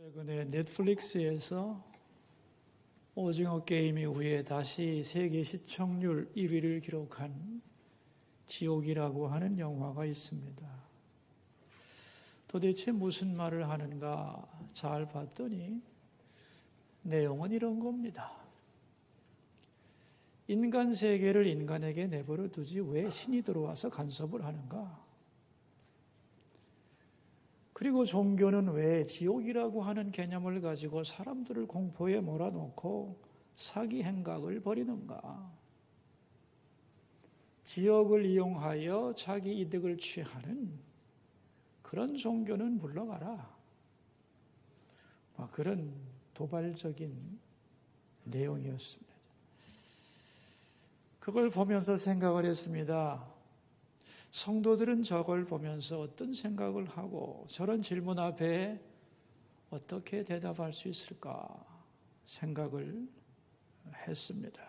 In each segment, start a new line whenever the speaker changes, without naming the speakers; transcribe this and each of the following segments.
최근에 넷플릭스에서 오징어 게임 이후에 다시 세계 시청률 1위를 기록한 지옥이라고 하는 영화가 있습니다. 도대체 무슨 말을 하는가 잘 봤더니 내용은 이런 겁니다. 인간 세계를 인간에게 내버려 두지 왜 신이 들어와서 간섭을 하는가? 그리고 종교는 왜 지옥이라고 하는 개념을 가지고 사람들을 공포에 몰아넣고 사기 행각을 벌이는가? 지옥을 이용하여 자기 이득을 취하는 그런 종교는 물러가라. 그런 도발적인 내용이었습니다. 그걸 보면서 생각을 했습니다. 성도들은 저걸 보면서 어떤 생각을 하고 저런 질문 앞에 어떻게 대답할 수 있을까 생각을 했습니다.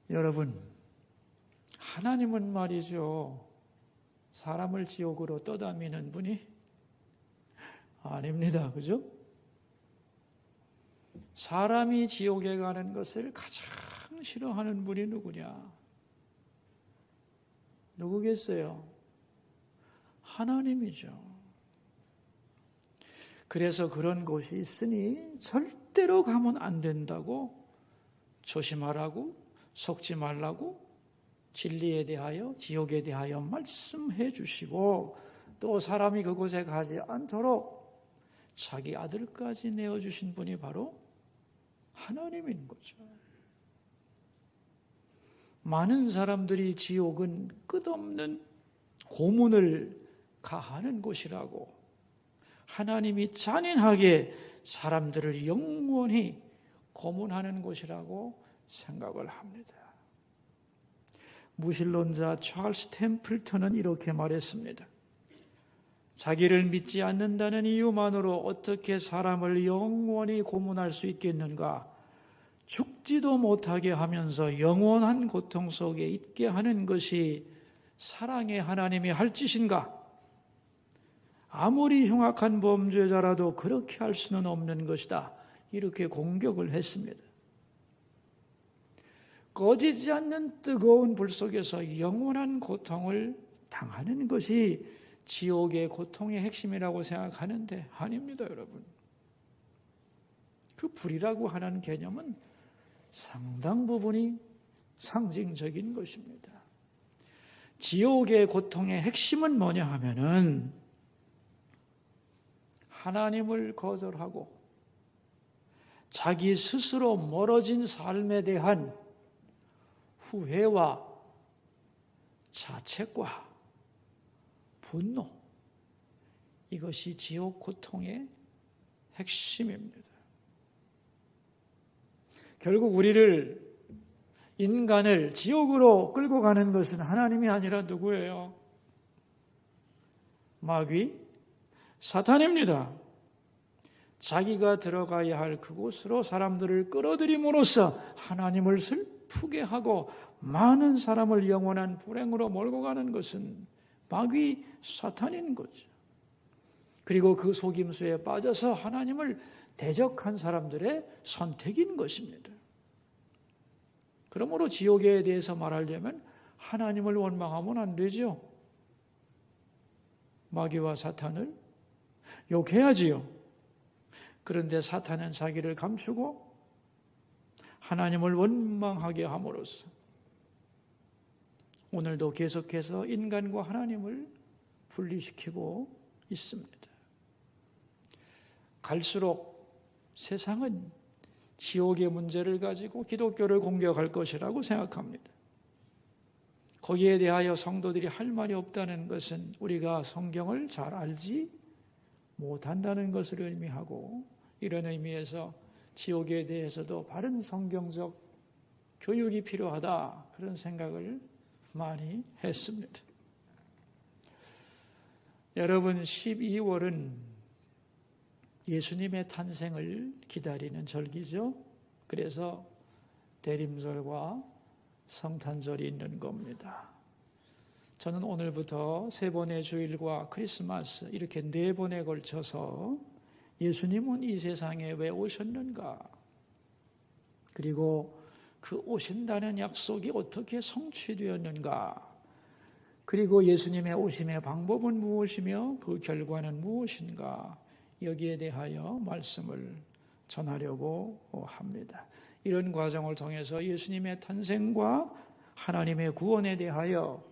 여러분, 하나님은 말이죠, 사람을 지옥으로 떠다니는 분이 아닙니다. 그죠? 사람이 지옥에 가는 것을 가장 싫어하는 분이 누구냐? 누구겠어요? 하나님이죠. 그래서 그런 곳이 있으니 절대로 가면 안 된다고 조심하라고, 속지 말라고 진리에 대하여, 지옥에 대하여 말씀해 주시고, 또 사람이 그곳에 가지 않도록 자기 아들까지 내어주신 분이 바로 하나님인 거죠. 많은 사람들이 지옥은 끝없는 고문을 가하는 곳이라고, 하나님이 잔인하게 사람들을 영원히 고문하는 곳이라고 생각을 합니다. 무신론자 찰스 템플턴은 이렇게 말했습니다. 자기를 믿지 않는다는 이유만으로 어떻게 사람을 영원히 고문할 수 있겠는가? 죽지도 못하게 하면서 영원한 고통 속에 있게 하는 것이 사랑의 하나님이 할 짓인가? 아무리 흉악한 범죄자라도 그렇게 할 수는 없는 것이다. 이렇게 공격을 했습니다. 꺼지지 않는 뜨거운 불 속에서 영원한 고통을 당하는 것이 지옥의 고통의 핵심이라고 생각하는데 아닙니다, 여러분. 그 불이라고 하는 개념은 상당 부분이 상징적인 것입니다. 지옥의 고통의 핵심은 뭐냐 하면은 하나님을 거절하고 자기 스스로 멀어진 삶에 대한 후회와 자책과 분노, 이것이 지옥 고통의 핵심입니다. 결국 우리를, 인간을 지옥으로 끌고 가는 것은 하나님이 아니라 누구예요? 마귀, 사탄입니다. 자기가 들어가야 할 그곳으로 사람들을 끌어들임으로써 하나님을 슬프게 하고 많은 사람을 영원한 불행으로 몰고 가는 것은 마귀, 사탄인 거죠. 그리고 그 속임수에 빠져서 하나님을 대적한 사람들의 선택인 것입니다. 그러므로 지옥에 대해서 말하려면 하나님을 원망하면 안 되죠. 마귀와 사탄을 욕해야지요. 그런데 사탄은 자기를 감추고 하나님을 원망하게 함으로써 오늘도 계속해서 인간과 하나님을 분리시키고 있습니다. 갈수록 세상은 지옥의 문제를 가지고 기독교를 공격할 것이라고 생각합니다. 거기에 대하여 성도들이 할 말이 없다는 것은 우리가 성경을 잘 알지 못한다는 것을 의미하고, 이런 의미에서 지옥에 대해서도 바른 성경적 교육이 필요하다, 그런 생각을 많이 했습니다. 여러분, 12월은 예수님의 탄생을 기다리는 절기죠. 그래서 대림절과 성탄절이 있는 겁니다. 저는 오늘부터 3번의 주일과 크리스마스 이렇게 4번에 걸쳐서 예수님은 이 세상에 왜 오셨는가? 그리고 그 오신다는 약속이 어떻게 성취되었는가? 그리고 예수님의 오심의 방법은 무엇이며 그 결과는 무엇인가? 여기에 대하여 말씀을 전하려고 합니다. 이런 과정을 통해서 예수님의 탄생과 하나님의 구원에 대하여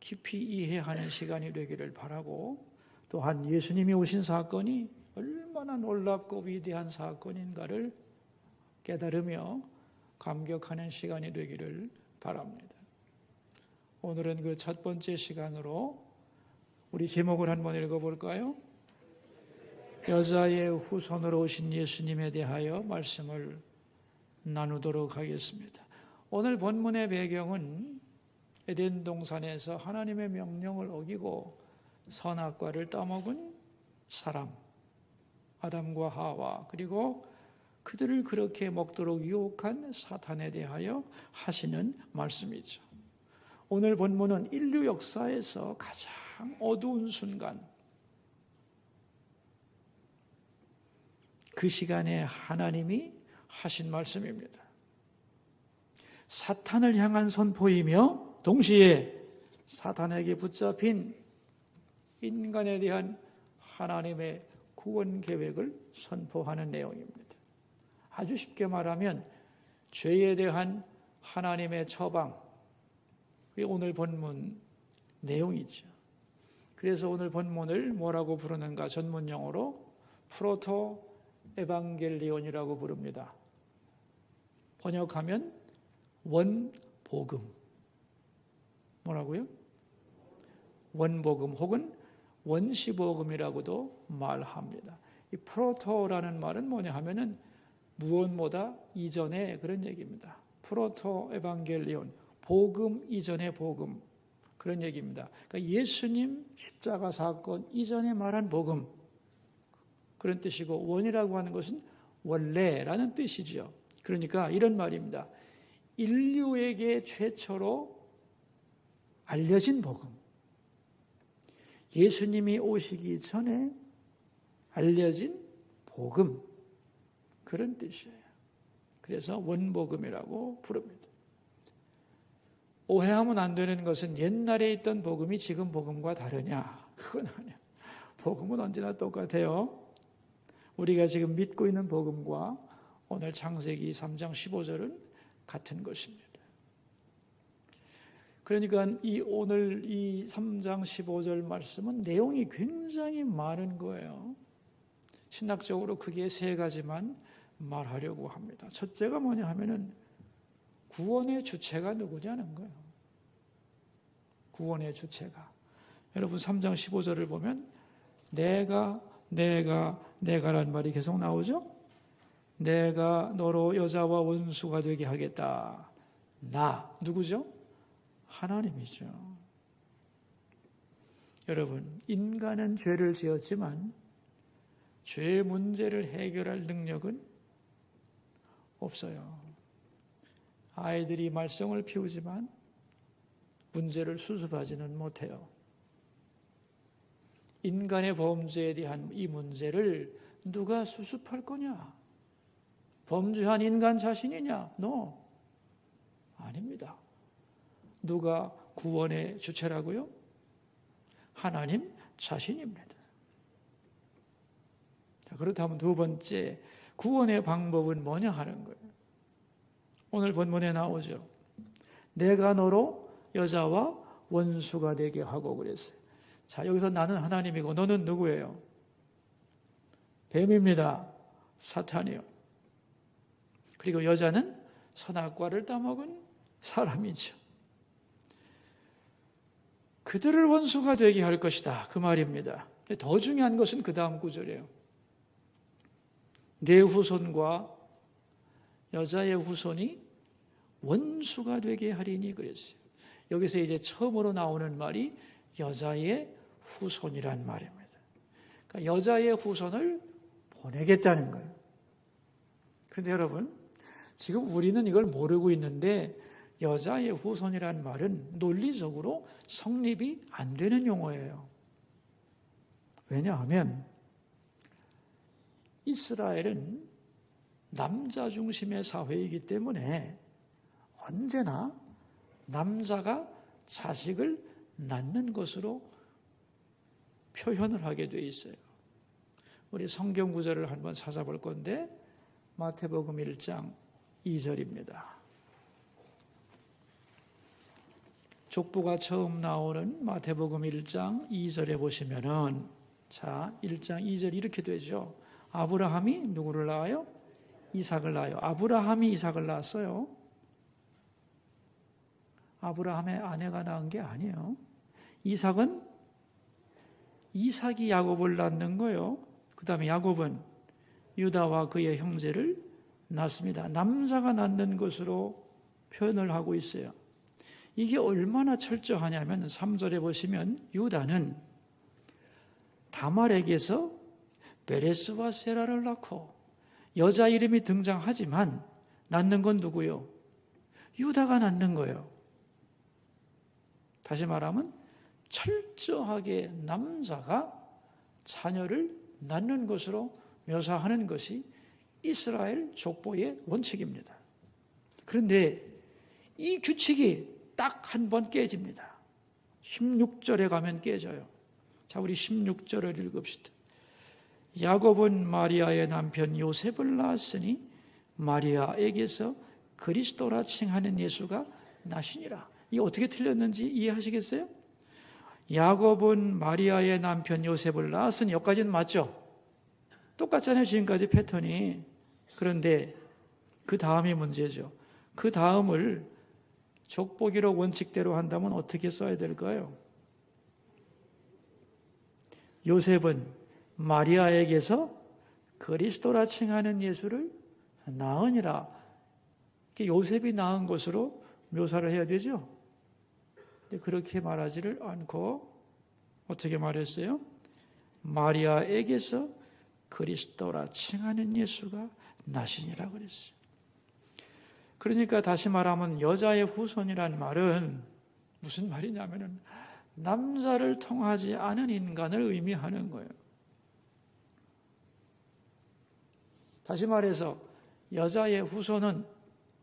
깊이 이해하는 시간이 되기를 바라고, 또한 예수님이 오신 사건이 얼마나 놀랍고 위대한 사건인가를 깨달으며 감격하는 시간이 되기를 바랍니다. 오늘은 그 첫 번째 시간으로 우리 제목을 한번 읽어볼까요? 여자의 후손으로 오신 예수님에 대하여 말씀을 나누도록 하겠습니다. 오늘 본문의 배경은 에덴 동산에서 하나님의 명령을 어기고 선악과를 따먹은 사람, 아담과 하와, 그리고 그들을 그렇게 먹도록 유혹한 사탄에 대하여 하시는 말씀이죠. 오늘 본문은 인류 역사에서 가장 어두운 순간, 그 시간에 하나님이 하신 말씀입니다. 사탄을 향한 선포이며 동시에 사탄에게 붙잡힌 인간에 대한 하나님의 구원 계획을 선포하는 내용입니다. 아주 쉽게 말하면 죄에 대한 하나님의 처방, 그게 오늘 본문 내용이죠. 그래서 오늘 본문을 뭐라고 부르는가? 전문 용어로 프로토 에반겔리온이라고 부릅니다. 번역하면 원복음. 뭐라고요? 원복음 혹은 원시복음이라고도 말합니다. 이 프로토라는 말은 뭐냐 하면은 무엇보다 이전의 그런 얘기입니다. 프로토 에반겔리온, 복음 이전의 복음, 그런 얘기입니다. 그러니까 예수님 십자가 사건 이전에 말한 복음, 그런 뜻이고, 원이라고 하는 것은 원래라는 뜻이죠. 그러니까 이런 말입니다. 인류에게 최초로 알려진 복음, 예수님이 오시기 전에 알려진 복음, 그런 뜻이에요. 그래서 원복음이라고 부릅니다. 오해하면 안 되는 것은 옛날에 있던 복음이 지금 복음과 다르냐? 그건 아니에요. 복음은 언제나 똑같아요. 우리가 지금 믿고 있는 복음과 오늘 창세기 3장 15절은 같은 것입니다. 그러니까 오늘 이 3장 15절 말씀은 내용이 굉장히 많은 거예요. 신학적으로 크게 3가지만 말하려고 합니다. 첫째가 뭐냐 하면은 구원의 주체가 누구냐는 거예요. 구원의 주체가. 여러분 3장 15절을 보면 내가라는 말이 계속 나오죠. 내가 너로 여자와 원수가 되게 하겠다. 나 누구죠? 하나님이죠. 여러분, 인간은 죄를 지었지만 죄 문제를 해결할 능력은 없어요. 아이들이 말썽을 피우지만 문제를 수습하지는 못해요. 인간의 범죄에 대한 이 문제를 누가 수습할 거냐? 범죄한 인간 자신이냐? No. 아닙니다. 누가 구원의 주체라고요? 하나님 자신입니다. 자, 그렇다면 두 번째, 구원의 방법은 뭐냐 하는 거예요. 오늘 본문에 나오죠. 내가 너로 여자와 원수가 되게 하고 그랬어요. 자, 여기서 나는 하나님이고 너는 누구예요? 뱀입니다. 사탄이요. 그리고 여자는 선악과를 따먹은 사람이죠. 그들을 원수가 되게 할 것이다. 그 말입니다. 더 중요한 것은 그 다음 구절이에요. 내 후손과 여자의 후손이 원수가 되게 하리니 그랬어요. 여기서 이제 처음으로 나오는 말이 여자의 후손이란 말입니다. 그러니까 여자의 후손을 보내겠다는 거예요. 그런데 여러분, 지금 우리는 이걸 모르고 있는데 여자의 후손이라는 말은 논리적으로 성립이 안 되는 용어예요. 왜냐하면 이스라엘은 남자 중심의 사회이기 때문에 언제나 남자가 자식을 낳는 것으로 표현을 하게 돼 있어요. 우리 성경 구절을 한번 찾아볼 건데 마태복음 1장 2절입니다. 족보가 처음 나오는 마태복음 1장 2절에 보시면은, 자, 1장 2절 이렇게 되죠. 아브라함이 누구를 낳아요? 이삭을 낳아요. 아브라함이 이삭을 낳았어요. 아브라함의 아내가 낳은 게 아니에요. 이삭이 야곱을 낳는 거예요. 그 다음에 야곱은 유다와 그의 형제를 낳습니다. 남자가 낳는 것으로 표현을 하고 있어요. 이게 얼마나 철저하냐면 3절에 보시면 유다는 다말에게서 베레스와 세라를 낳고, 여자 이름이 등장하지만 낳는 건 누구요? 유다가 낳는 거예요. 다시 말하면 철저하게 남자가 자녀를 낳는 것으로 묘사하는 것이 이스라엘 족보의 원칙입니다. 그런데 이 규칙이 딱 한 번 깨집니다. 16절에 가면 깨져요. 자, 우리 16절을 읽읍시다. 야곱은 마리아의 남편 요셉을 낳았으니 마리아에게서 그리스도라 칭하는 예수가 나시니라. 이게 어떻게 틀렸는지 이해하시겠어요? 야곱은 마리아의 남편 요셉을 낳았으니, 여기까지는 맞죠? 똑같잖아요, 지금까지 패턴이. 그런데 그 다음이 문제죠. 그 다음을 족보기록 원칙대로 한다면 어떻게 써야 될까요? 요셉은 마리아에게서 그리스도라 칭하는 예수를 낳으니라. 요셉이 낳은 것으로 묘사를 해야 되죠. 근데 그렇게 말하지를 않고 어떻게 말했어요? 마리아에게서 그리스도라 칭하는 예수가 나시니라 그랬어요. 그러니까 다시 말하면 여자의 후손이란 말은 무슨 말이냐면은 남자를 통하지 않은 인간을 의미하는 거예요. 다시 말해서 여자의 후손은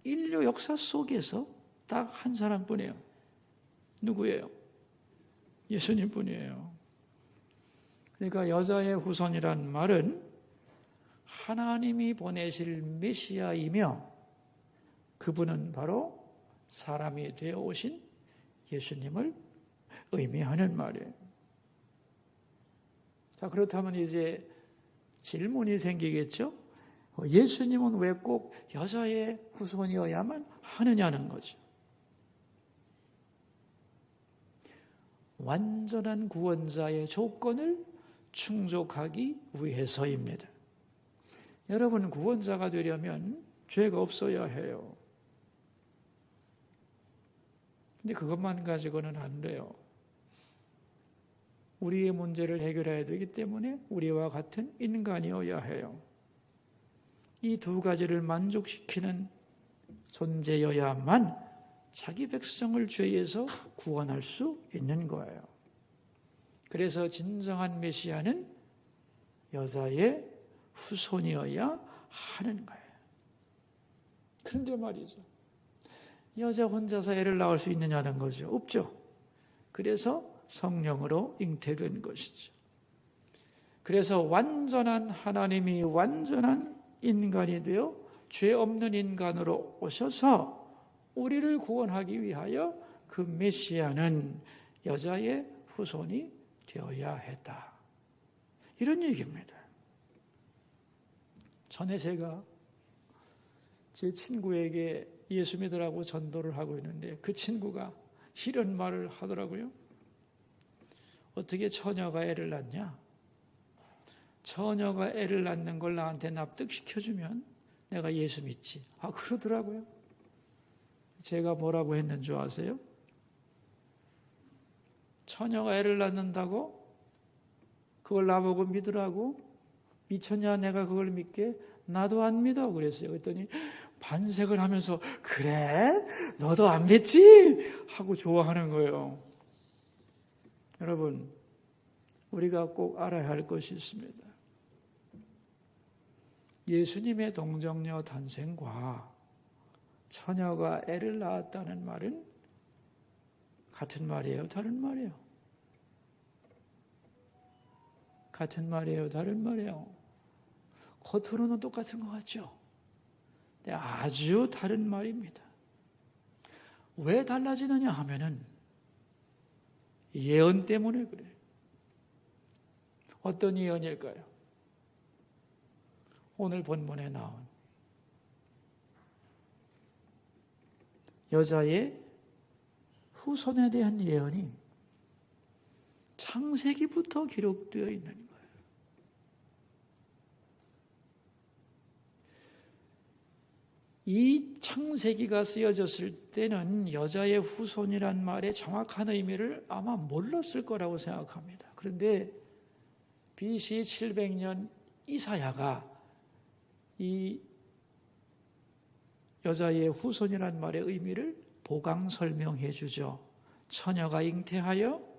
인류 역사 속에서 딱 한 사람뿐이에요. 누구예요? 예수님뿐이에요. 그러니까 여자의 후손이란 말은 하나님이 보내실 메시아이며, 그분은 바로 사람이 되어 오신 예수님을 의미하는 말이에요. 자, 그렇다면 이제 질문이 생기겠죠? 예수님은 왜 꼭 여자의 후손이어야만 하느냐는 거죠. 완전한 구원자의 조건을 충족하기 위해서입니다. 여러분, 구원자가 되려면 죄가 없어야 해요. 근데 그것만 가지고는 안 돼요. 우리의 문제를 해결해야 되기 때문에 우리와 같은 인간이어야 해요. 이 두 가지를 만족시키는 존재여야만 자기 백성을 죄에서 구원할 수 있는 거예요. 그래서 진정한 메시아는 여자의 후손이어야 하는 거예요. 그런데 말이죠, 여자 혼자서 애를 낳을 수 있느냐는 거죠. 없죠. 그래서 성령으로 잉태된 것이죠. 그래서 완전한 하나님이 완전한 인간이 되어 죄 없는 인간으로 오셔서 우리를 구원하기 위하여 그 메시아는 여자의 후손이 되어야 했다. 이런 얘기입니다. 전에 제가 제 친구에게 예수 믿으라고 전도를 하고 있는데 그 친구가 이런 말을 하더라고요. 어떻게 처녀가 애를 낳냐? 처녀가 애를 낳는 걸 나한테 납득시켜주면 내가 예수 믿지. 아, 그러더라고요. 제가 뭐라고 했는 줄 아세요? 처녀가 애를 낳는다고? 그걸 나보고 믿으라고? 미쳤냐, 내가 그걸 믿게? 나도 안 믿어. 그랬어요. 그랬더니 반색을 하면서 그래? 너도 안 맺지? 하고 좋아하는 거예요. 여러분, 우리가 꼭 알아야 할 것이 있습니다. 예수님의 동정녀 탄생과 처녀가 애를 낳았다는 말은 같은 말이에요? 다른 말이에요? 같은 말이에요? 다른 말이에요? 겉으로는 똑같은 것 같죠? 근데 아주 다른 말입니다. 왜 달라지느냐 하면은 예언 때문에 그래요. 어떤 예언일까요? 오늘 본문에 나온 여자의 후손에 대한 예언이 창세기부터 기록되어 있는 거예요. 이 창세기가 쓰여졌을 때는 여자의 후손이란 말의 정확한 의미를 아마 몰랐을 거라고 생각합니다. 그런데 BC 700년 이사야가 이 여자의 후손이란 말의 의미를 보강 설명해 주죠. 처녀가 잉태하여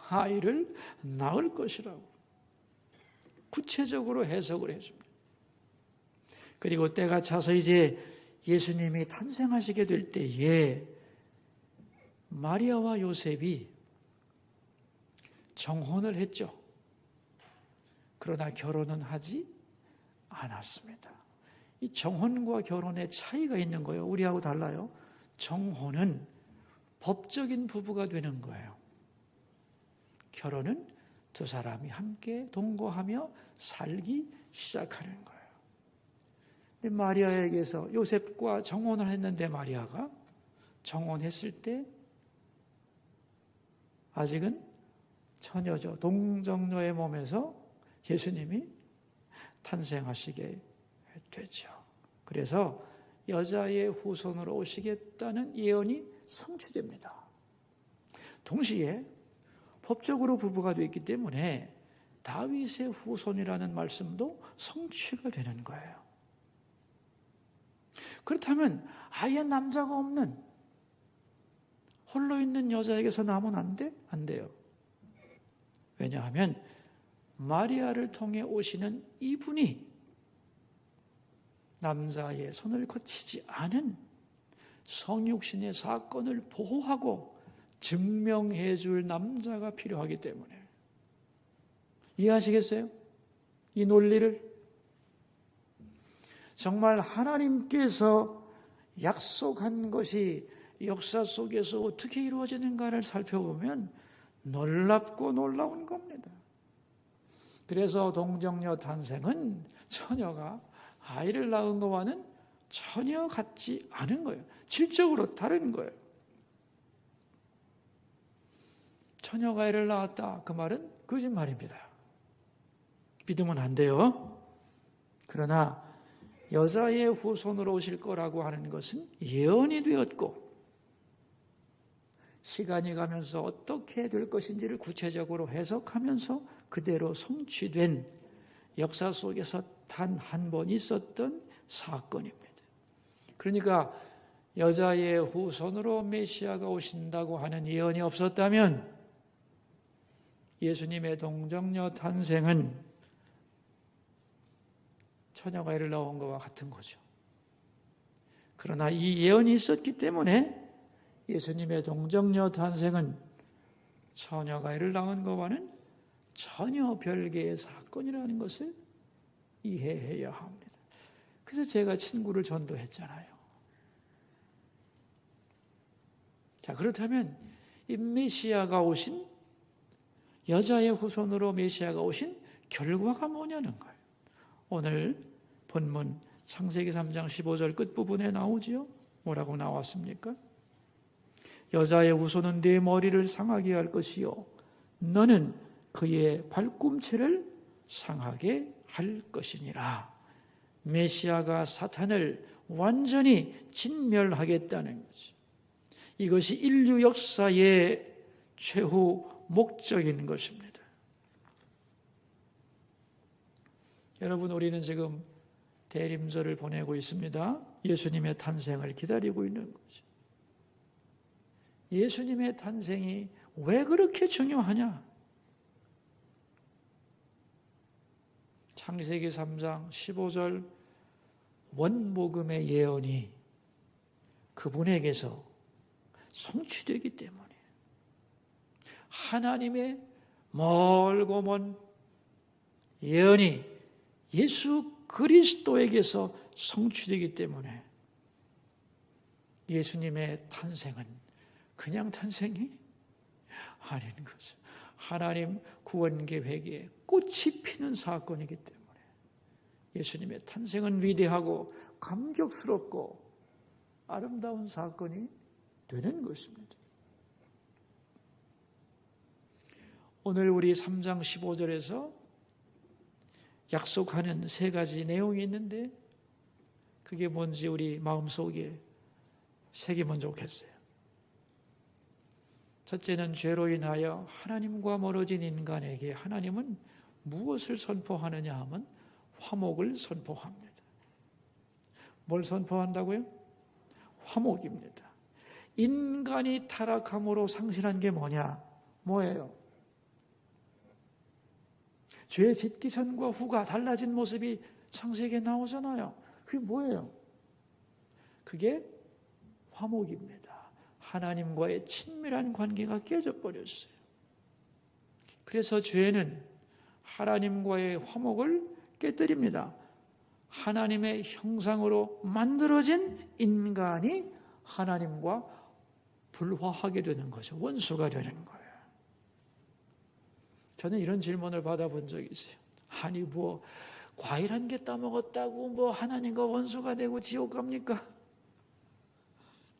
아이를 낳을 것이라고 구체적으로 해석을 해줍니다. 그리고 때가 차서 이제 예수님이 탄생하시게 될 때에 마리아와 요셉이 정혼을 했죠. 그러나 결혼은 하지 않았습니다. 이 정혼과 결혼의 차이가 있는 거예요. 우리하고 달라요. 정혼은 법적인 부부가 되는 거예요. 결혼은 두 사람이 함께 동거하며 살기 시작하는 거예요. 근데 마리아에게서 요셉과 정혼을 했는데 마리아가 정혼했을 때 아직은 처녀죠. 동정녀의 몸에서 예수님이 탄생하시게 되죠. 그래서 여자의 후손으로 오시겠다는 예언이 성취됩니다. 동시에 법적으로 부부가 되었기 때문에 다윗의 후손이라는 말씀도 성취가 되는 거예요. 그렇다면 아예 남자가 없는 홀로 있는 여자에게서 나면 안 돼? 안 돼요. 왜냐하면 마리아를 통해 오시는 이분이 남자의 손을 거치지 않은 성육신의 사건을 보호하고 증명해 줄 남자가 필요하기 때문에. 이해하시겠어요? 이 논리를? 정말 하나님께서 약속한 것이 역사 속에서 어떻게 이루어지는가를 살펴보면 놀랍고 놀라운 겁니다. 그래서 동정녀 탄생은 처녀가 아이를 낳은 것과는 전혀 같지 않은 거예요. 질적으로 다른 거예요. 처녀가 아이를 낳았다. 그 말은 거짓말입니다. 믿으면 안 돼요. 그러나 여자의 후손으로 오실 거라고 하는 것은 예언이 되었고 시간이 가면서 어떻게 될 것인지를 구체적으로 해석하면서 그대로 성취된 역사 속에서 단 한 번 있었던 사건입니다. 그러니까 여자의 후손으로 메시아가 오신다고 하는 예언이 없었다면 예수님의 동정녀 탄생은 처녀가 애를 낳은 것과 같은 거죠. 그러나 이 예언이 있었기 때문에 예수님의 동정녀 탄생은 처녀가 애를 낳은 것과는 전혀 별개의 사건이라는 것을 이해해야 합니다. 그래서 제가 친구를 전도했잖아요. 자, 그렇다면 이 메시아가 오신 여자의 후손으로 메시아가 오신 결과가 뭐냐는 거예요. 오늘 본문 창세기 3장 15절 끝부분에 나오지요. 뭐라고 나왔습니까? 여자의 후손은 네 머리를 상하게 할 것이요 너는 그의 발꿈치를 상하게 할 것이니라. 메시아가 사탄을 완전히 진멸하겠다는 거죠. 이것이 인류 역사의 최후 목적인 것입니다. 여러분, 우리는 지금 대림절을 보내고 있습니다. 예수님의 탄생을 기다리고 있는 거죠. 예수님의 탄생이 왜 그렇게 중요하냐? 창세기 3장 15절 원복음의 예언이 그분에게서 성취되기 때문에 하나님의 멀고 먼 예언이 예수 그리스도에게서 성취되기 때문에 예수님의 탄생은 그냥 탄생이 아닌 거죠. 하나님 구원 계획에 꽃이 피는 사건이기 때문에 예수님의 탄생은 위대하고 감격스럽고 아름다운 사건이 되는 것입니다. 오늘 우리 3장 15절에서 약속하는 세 가지 내용이 있는데 그게 뭔지 우리 마음속에 새기면 좋겠어요. 첫째는 죄로 인하여 하나님과 멀어진 인간에게 하나님은 무엇을 선포하느냐 하면 화목을 선포합니다. 뭘 선포한다고요? 화목입니다. 인간이 타락함으로 상실한 게 뭐예요? 죄 짓기 전과 후가 달라진 모습이 창세기에 나오잖아요. 그게 뭐예요? 그게 화목입니다. 하나님과의 친밀한 관계가 깨져버렸어요. 그래서 죄는 하나님과의 화목을 깨뜨립니다. 하나님의 형상으로 만들어진 인간이 하나님과 불화하게 되는 거죠. 원수가 되는 거예요. 저는 이런 질문을 받아본 적이 있어요. 아니 과일 한 개 따먹었다고 하나님과 원수가 되고 지옥 갑니까?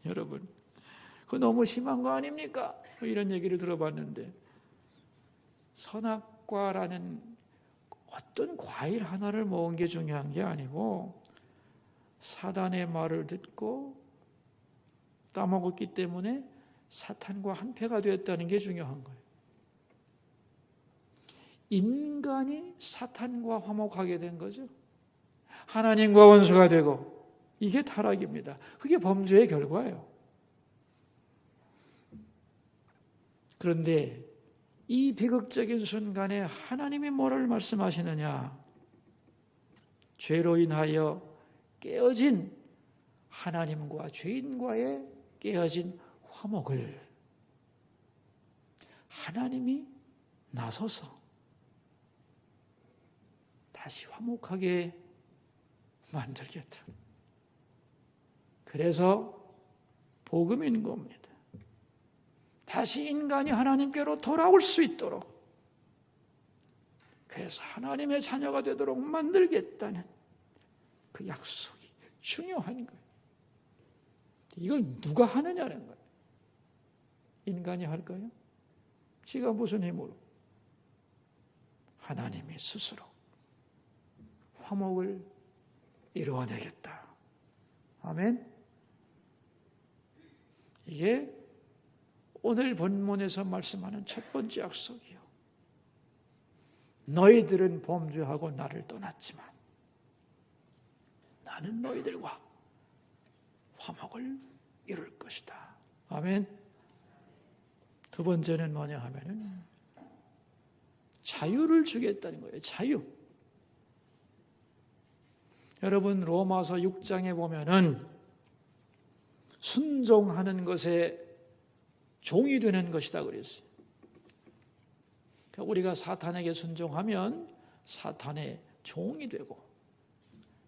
여러분 그거 너무 심한 거 아닙니까? 이런 얘기를 들어봤는데 선악과라는 어떤 과일 하나를 먹은 게 중요한 게 아니고 사단의 말을 듣고 따먹었기 때문에 사탄과 한패가 되었다는 게 중요한 거예요. 인간이 사탄과 화목하게 된 거죠. 하나님과 원수가 되고 이게 타락입니다. 그게 범죄의 결과예요. 그런데 이 비극적인 순간에 하나님이 뭐를 말씀하시느냐? 죄로 인하여 깨어진 하나님과 죄인과의 깨어진 화목을 하나님이 나서서 다시 화목하게 만들겠다. 그래서 복음인 겁니다. 다시 인간이 하나님께로 돌아올 수 있도록 그래서 하나님의 자녀가 되도록 만들겠다는 그 약속이 중요한 거예요. 이걸 누가 하느냐는 거예요. 인간이 할까요? 지가 무슨 힘으로? 하나님이 스스로 화목을 이루어내겠다. 아멘. 이게 오늘 본문에서 말씀하는 첫 번째 약속이요. 너희들은 범죄하고 나를 떠났지만 나는 너희들과 화목을 이룰 것이다. 아멘. 두 번째는 뭐냐 하면은 자유를 주겠다는 거예요. 자유. 여러분 로마서 6장에 보면은 순종하는 것에 종이 되는 것이다 그랬어요. 그러니까 우리가 사탄에게 순종하면 사탄의 종이 되고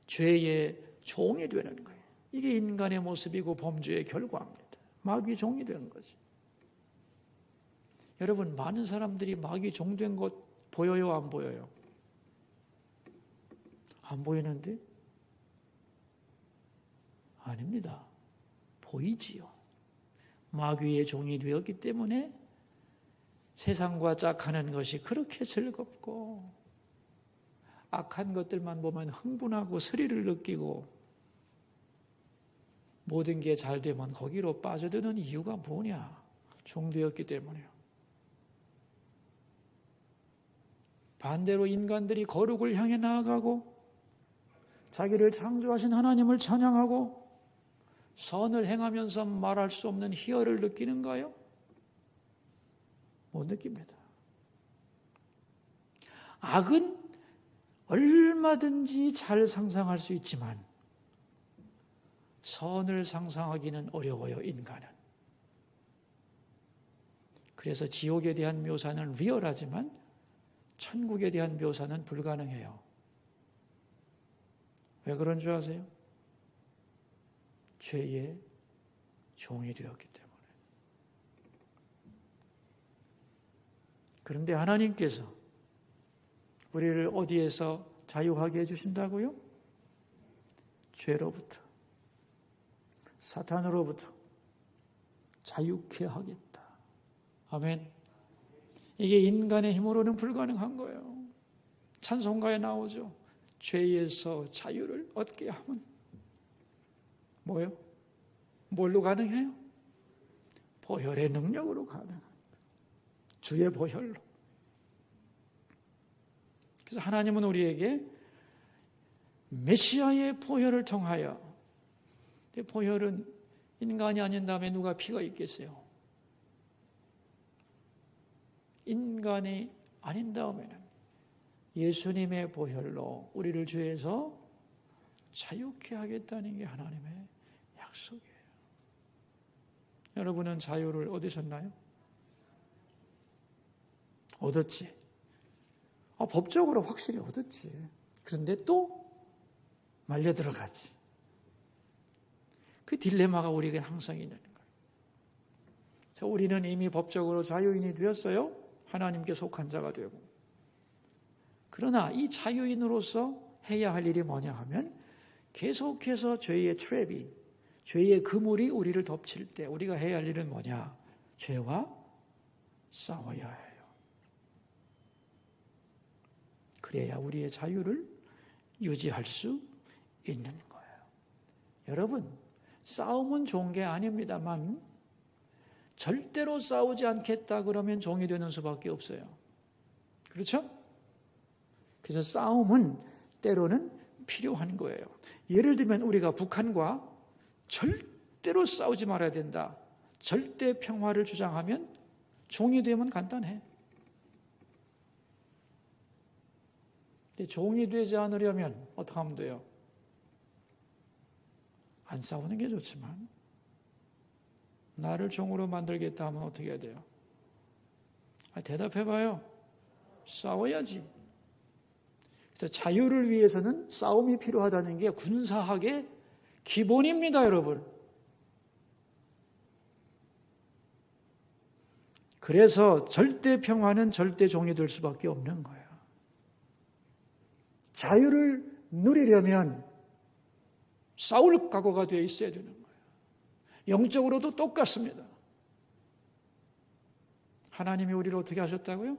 죄의 종이 되는 거예요. 이게 인간의 모습이고 범죄의 결과입니다. 마귀 종이 된 거죠. 여러분 많은 사람들이 마귀 종된 것 보여요? 안 보여요? 안 보이는데? 아닙니다. 보이지요. 마귀의 종이 되었기 때문에 세상과 짝하는 것이 그렇게 즐겁고 악한 것들만 보면 흥분하고 스릴을 느끼고 모든 게 잘 되면 거기로 빠져드는 이유가 뭐냐? 종되었기 때문이에요. 반대로 인간들이 거룩을 향해 나아가고 자기를 창조하신 하나님을 찬양하고 선을 행하면서 말할 수 없는 희열을 느끼는가요? 못 느낍니다. 악은 얼마든지 잘 상상할 수 있지만 선을 상상하기는 어려워요, 인간은. 그래서 지옥에 대한 묘사는 리얼하지만 천국에 대한 묘사는 불가능해요. 왜 그런 줄 아세요? 죄의 종이 되었기 때문에. 그런데 하나님께서 우리를 어디에서 자유하게 해주신다고요? 죄로부터, 사탄으로부터 자유케 하겠다. 아멘. 이게 인간의 힘으로는 불가능한 거예요. 찬송가에 나오죠. 죄에서 자유를 얻게 하면 뭐요? 뭘로 가능해요? 보혈의 능력으로 가능합니다. 주의 보혈로. 그래서 하나님은 우리에게 메시아의 보혈을 통하여, 보혈은 인간이 아닌 다음에 누가 피가 있겠어요? 인간이 아닌 다음에는 예수님의 보혈로 우리를 죄에서 자유케 하겠다는 게 하나님의 약속이에요. 여러분은 자유를 얻으셨나요? 얻었지. 법적으로 확실히 얻었지. 그런데 또 말려 들어가지. 그 딜레마가 우리에게 항상 있는 거예요. 그래서 우리는 이미 법적으로 자유인이 되었어요. 하나님께 속한 자가 되고. 그러나 이 자유인으로서 해야 할 일이 뭐냐 하면 계속해서 죄의 트랩이, 죄의 그물이 우리를 덮칠 때 우리가 해야 할 일은 뭐냐? 죄와 싸워야 해요. 그래야 우리의 자유를 유지할 수 있는 거예요. 여러분, 싸움은 좋은 게 아닙니다만 절대로 싸우지 않겠다 그러면 종이 되는 수밖에 없어요. 그렇죠? 그래서 싸움은 때로는 필요한 거예요. 예를 들면 우리가 북한과 절대로 싸우지 말아야 된다, 절대 평화를 주장하면 종이 되면 간단해. 근데 종이 되지 않으려면 어떻게 하면 돼요? 안 싸우는 게 좋지만 나를 종으로 만들겠다 하면 어떻게 해야 돼요? 대답해봐요. 싸워야지. 그래서 자유를 위해서는 싸움이 필요하다는 게 군사학의 기본입니다, 여러분. 그래서 절대 평화는 절대 종이 될 수밖에 없는 거예요. 자유를 누리려면 싸울 각오가 되어 있어야 되는 거예요. 영적으로도 똑같습니다. 하나님이 우리를 어떻게 하셨다고요?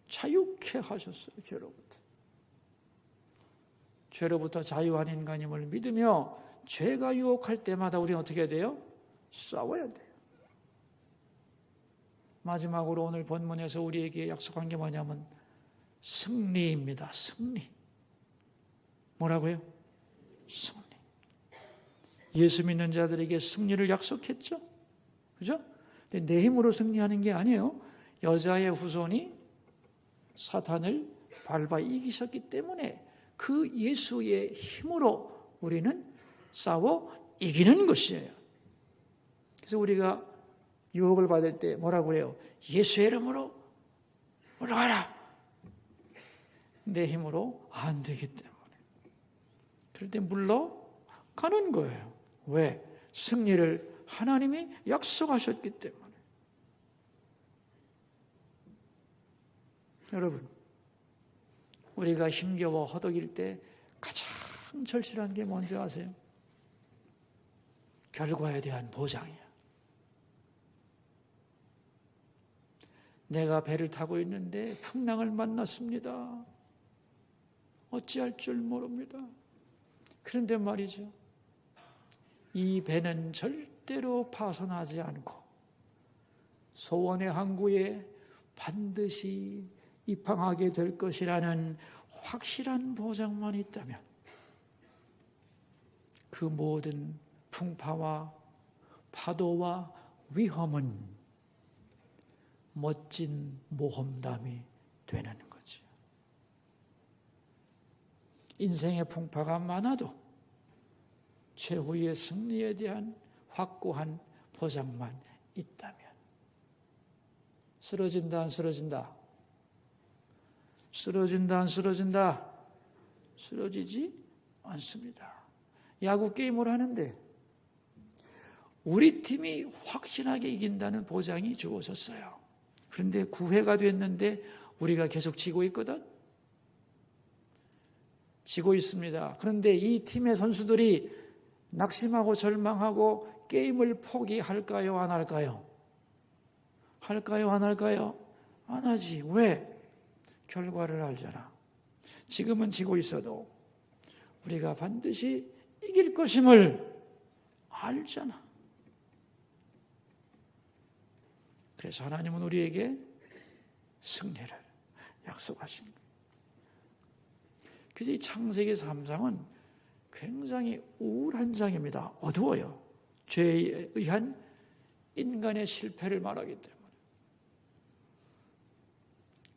자유케 하셨어요. 죄로부터. 죄로부터 자유한 인간임을 믿으며 죄가 유혹할 때마다 우리는 어떻게 해야 돼요? 싸워야 돼요. 마지막으로 오늘 본문에서 우리에게 약속한 게 뭐냐면 승리입니다. 승리. 뭐라고요? 승리. 예수 믿는 자들에게 승리를 약속했죠. 그죠? 근데 내 힘으로 승리하는 게 아니에요. 여자의 후손이 사탄을 밟아 이기셨기 때문에 그 예수의 힘으로 우리는 싸워 이기는 것이에요. 그래서 우리가 유혹을 받을 때 뭐라고 해요? 예수의 이름으로 올라가라. 내 힘으로 안 되기 때문에. 그럴 때 물러가는 거예요. 왜? 승리를 하나님이 약속하셨기 때문에. 여러분, 우리가 힘겨워 허덕일 때 가장 절실한 게 뭔지 아세요? 결과에 대한 보장이야. 내가 배를 타고 있는데 풍랑을 만났습니다. 어찌할 줄 모릅니다. 그런데 말이죠, 이 배는 절대로 파손하지 않고 소원의 항구에 반드시 입항하게 될 것이라는 확실한 보장만 있다면 그 모든 풍파와 파도와 위험은 멋진 모험담이 되는 거죠. 인생의 풍파가 많아도 최후의 승리에 대한 확고한 보장만 있다면, 쓰러진다 안 쓰러진다? 쓰러진다 안 쓰러진다? 쓰러지지 않습니다. 야구 게임을 하는데 우리 팀이 확실하게 이긴다는 보장이 주어졌어요. 그런데 9회가 됐는데 우리가 계속 지고 있거든? 지고 있습니다. 그런데 이 팀의 선수들이 낙심하고 절망하고 게임을 포기할까요? 안 할까요? 할까요? 안 할까요? 안 하지. 왜? 결과를 알잖아. 지금은 지고 있어도 우리가 반드시 이길 것임을 알잖아. 그래서 하나님은 우리에게 승리를 약속하신 거예요. 그래서 이 창세기 3장은 굉장히 우울한 장입니다. 어두워요. 죄에 의한 인간의 실패를 말하기 때문에.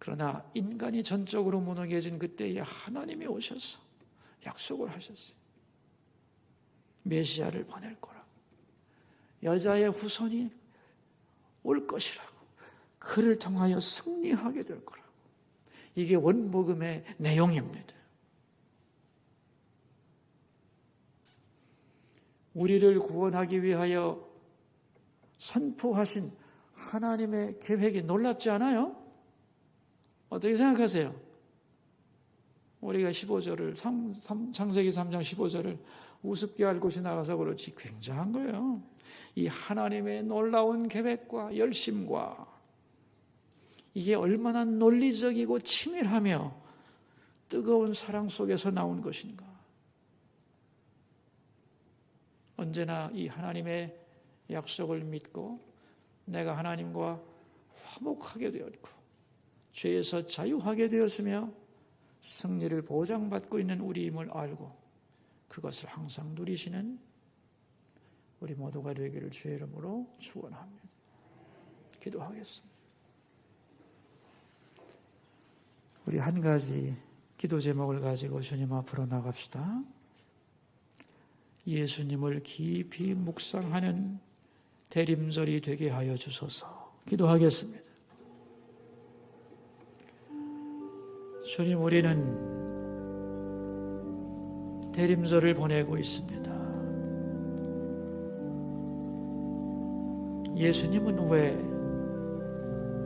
그러나 인간이 전적으로 무너져진 그때에 하나님이 오셔서 약속을 하셨어요. 메시아를 보낼 거라고. 여자의 후손이 올 것이라고. 그를 통하여 승리하게 될 거라고. 이게 원복음의 내용입니다. 우리를 구원하기 위하여 선포하신 하나님의 계획이 놀랍지 않아요? 어떻게 생각하세요? 우리가 15절을 창세기 3장 15절을 우습게 할 곳이 나가서 그렇지 굉장한 거예요. 이 하나님의 놀라운 계획과 열심과 이게 얼마나 논리적이고 치밀하며 뜨거운 사랑 속에서 나온 것인가. 언제나 이 하나님의 약속을 믿고 내가 하나님과 화목하게 되었고 죄에서 자유하게 되었으며 승리를 보장받고 있는 우리임을 알고 그것을 항상 누리시는 우리 모두가 되기를 주의 이름으로 축원합니다. 기도하겠습니다. 우리 한 가지 기도 제목을 가지고 주님 앞으로 나갑시다. 예수님을 깊이 묵상하는 대림절이 되게 하여 주소서. 기도하겠습니다. 주님, 우리는 대림절을 보내고 있습니다. 예수님은 왜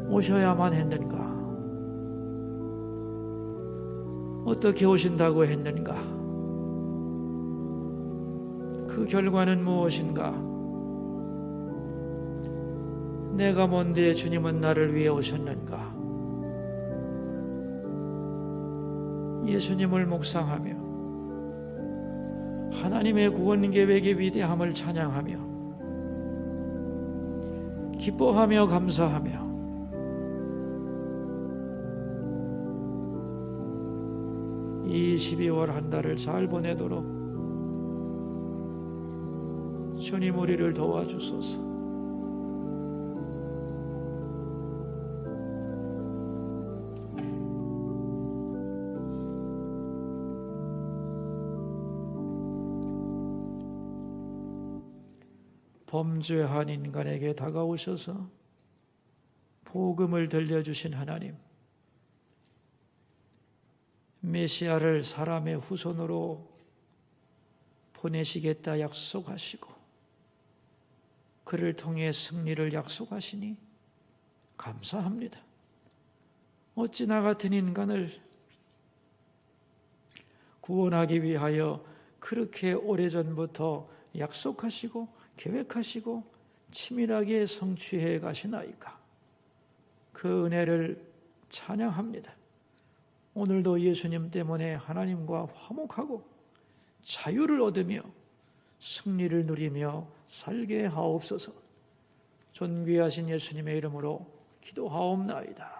오셔야만 했는가? 어떻게 오신다고 했는가? 그 결과는 무엇인가? 내가 뭔데 주님은 나를 위해 오셨는가? 예수님을 묵상하며 하나님의 구원 계획의 위대함을 찬양하며 기뻐하며 감사하며 이 12월 한 달을 잘 보내도록 주님 우리를 도와주소서. 범죄한 인간에게 다가오셔서 복음을 들려주신 하나님, 메시아를 사람의 후손으로 보내시겠다 약속하시고 그를 통해 승리를 약속하시니 감사합니다. 어찌 나 같은 인간을 구원하기 위하여 그렇게 오래전부터 약속하시고 계획하시고 치밀하게 성취해 가시나이까. 그 은혜를 찬양합니다. 오늘도 예수님 때문에 하나님과 화목하고 자유를 얻으며 승리를 누리며 살게 하옵소서. 존귀하신 예수님의 이름으로 기도하옵나이다.